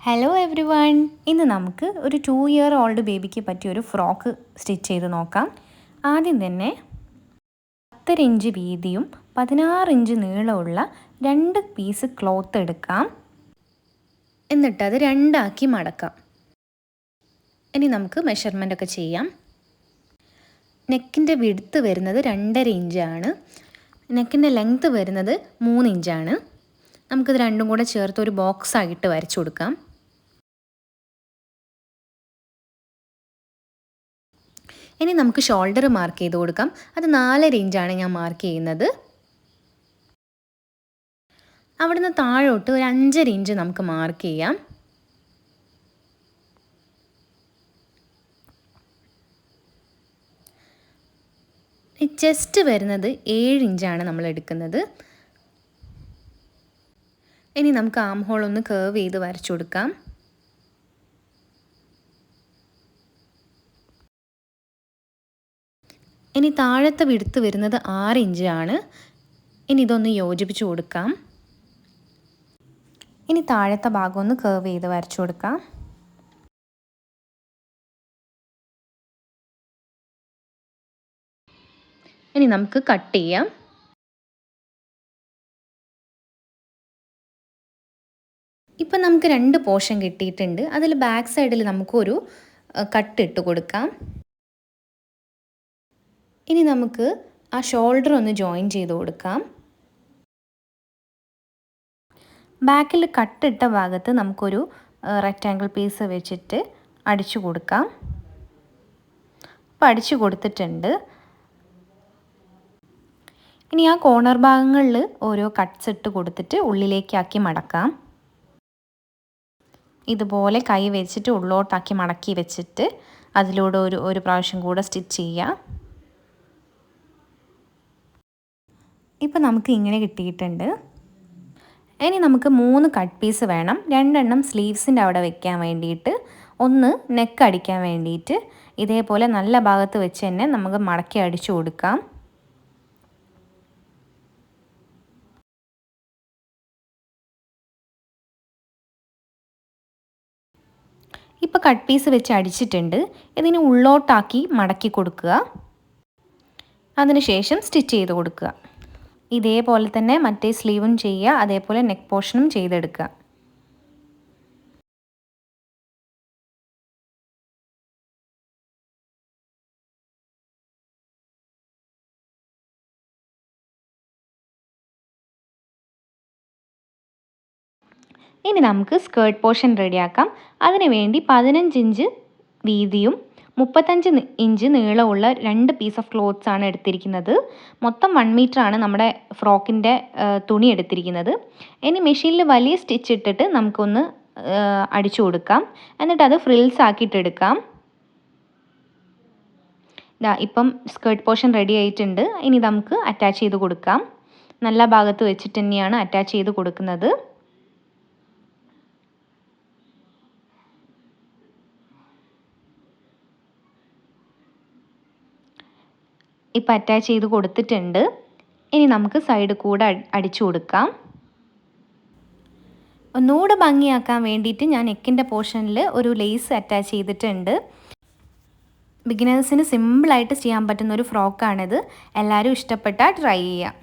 Hello every one. ഇന്ന് നമുക്ക് ഒരു 2 ഇയർ ഓൾഡ് ബേബിക്ക് പറ്റിയ ഒരു ഫ്രോക്ക് സ്റ്റിച്ച് ചെയ്ത് നോക്കാം. ആദ്യം തന്നെ 10 ഇഞ്ച് വീതിയും 16 ഇഞ്ച് നീളമുള്ള 2 പീസ് ക്ലോത്ത് എടുക്കാം. എന്നിട്ടത് രണ്ടാക്കി മടക്കാം. ഇനി നമുക്ക് മെഷർമെൻ്റ് ഒക്കെ ചെയ്യാം. നെക്കിൻ്റെ വിഡ്ത്ത് വരുന്നത് 2.5 ഇഞ്ചാണ്. നെക്കിൻ്റെ ലെങ്ത്ത് വരുന്നത് 3 ഇഞ്ചാണ്. നമുക്കിത് രണ്ടും കൂടെ ചേർത്ത് ഒരു ബോക്സ് ആയിട്ട് വരച്ചു കൊടുക്കാം. ഇനി നമുക്ക് ഷോൾഡർ മാർക്ക് ചെയ്ത് കൊടുക്കാം. അത് 4.5 ഇഞ്ചാണ് ഞാൻ മാർക്ക് ചെയ്യുന്നത്. അവിടുന്ന് താഴോട്ട് ഒരു 5.5 ഇഞ്ച് നമുക്ക് മാർക്ക് ചെയ്യാം. ഈ ചെസ്റ്റ് വരുന്നത് 7 ഇഞ്ചാണ് നമ്മൾ എടുക്കുന്നത്. ഇനി നമുക്ക് ആം ഹോൾ ഒന്ന് കർവ് ചെയ്ത് വരച്ചു കൊടുക്കാം. ഇനി താഴത്തെ വിഡ്ത്ത് വരുന്നത് 6 ഇഞ്ചാണ്. ഇനി ഇതൊന്ന് യോജിപ്പിച്ച് കൊടുക്കാം. ഇനി താഴത്തെ ഭാഗം ഒന്ന് കർവ് ചെയ്ത് വരച്ചു കൊടുക്കാം. ഇനി നമുക്ക് കട്ട് ചെയ്യാം. ഇപ്പം നമുക്ക് 2 പോർഷൻ കിട്ടിയിട്ടുണ്ട്. അതിൽ ബാക്ക് സൈഡിൽ നമുക്കൊരു കട്ട് ഇട്ട് കൊടുക്കാം. ഇനി നമുക്ക് ആ ഷോൾഡർ ഒന്ന് ജോയിൻ ചെയ്ത് കൊടുക്കാം. ബാക്കിൽ കട്ടിട്ട ഭാഗത്ത് നമുക്കൊരു റെക്റ്റാങ്കിൾ പീസ് വെച്ചിട്ട് അടിച്ചു കൊടുക്കാം. അപ്പോൾ അടിച്ചു കൊടുത്തിട്ടുണ്ട്. ഇനി ആ കോർണർ ഭാഗങ്ങളിൽ ഓരോ കട്ട്സ് ഇട്ട് കൊടുത്തിട്ട് ഉള്ളിലേക്കാക്കി മടക്കാം. ഇതുപോലെ കൈ വെച്ചിട്ട് ഉള്ളോട്ടാക്കി മടക്കി വെച്ചിട്ട് അതിലൂടെ ഒരു പ്രാവശ്യം കൂടെ സ്റ്റിച്ച് ചെയ്യാം. ഇപ്പം നമുക്ക് ഇങ്ങനെ കിട്ടിയിട്ടുണ്ട്. ഇനി നമുക്ക് 3 കട്ട് പീസ് വേണം. 2 എണ്ണം സ്ലീവ്സിൻ്റെ അവിടെ വെക്കാൻ വേണ്ടിയിട്ട്, ഒന്ന് നെക്ക് അടിക്കാൻ വേണ്ടിയിട്ട്. ഇതേപോലെ നല്ല ഭാഗത്ത് വെച്ച് തന്നെ നമുക്ക് മടക്കി അടിച്ചു കൊടുക്കാം. ഇപ്പോൾ കട്ട് പീസ് വെച്ച് അടിച്ചിട്ടുണ്ട്. ഇതിന് ഉള്ളോട്ടാക്കി മടക്കി കൊടുക്കുക. അതിനുശേഷം സ്റ്റിച്ച് ചെയ്ത് കൊടുക്കുക. ഇതേപോലെ തന്നെ മറ്റേ സ്ലീവും ചെയ്യുക, അതേപോലെ നെക്ക് പോർഷനും ചെയ്തെടുക്കുക. ഇനി നമുക്ക് സ്കേർട്ട് പോർഷൻ റെഡിയാക്കാം. അതിനു വേണ്ടി 15 ഇഞ്ച് വീതിയും 35 ഇഞ്ച് നീളമുള്ള 2 പീസ് ഓഫ് ക്ലോത്ത്സ് ആണ് എടുത്തിരിക്കുന്നത്. മൊത്തം 1 മീറ്ററാണ് നമ്മുടെ ഫ്രോക്കിൻ്റെ തുണി എടുത്തിരിക്കുന്നത്. ഇനി മെഷീനിൽ വലിയ സ്റ്റിച്ച് ഇട്ടിട്ട് നമുക്കൊന്ന് അടിച്ചു കൊടുക്കാം. എന്നിട്ട് അത് ഫ്രിൽസ് ആക്കിയിട്ടെടുക്കാം. ഇപ്പം സ്കേർട്ട് പോർഷൻ റെഡി ആയിട്ടുണ്ട്. ഇനി നമുക്ക് അറ്റാച്ച് ചെയ്ത് കൊടുക്കാം. നല്ല ഭാഗത്ത് വെച്ചിട്ട് തന്നെയാണ് അറ്റാച്ച് ചെയ്ത് കൊടുക്കുന്നത്. ഇപ്പം അറ്റാച്ച് ചെയ്ത് കൊടുത്തിട്ടുണ്ട്. ഇനി നമുക്ക് സൈഡ് കൂടെ അടിച്ചു കൊടുക്കാം. ഒന്നുകൂടെ ഭംഗിയാക്കാൻ വേണ്ടിയിട്ട് ഞാൻ നെക്കിൻ്റെ പോർഷനിൽ ഒരു ലേസ് അറ്റാച്ച് ചെയ്തിട്ടുണ്ട്. ബിഗിനേഴ്സിന് സിമ്പിളായിട്ട് ചെയ്യാൻ പറ്റുന്ന ഒരു ഫ്രോക്കാണിത്. എല്ലാവരും ഇഷ്ടപ്പെട്ടാൽ ട്രൈ ചെയ്യാം.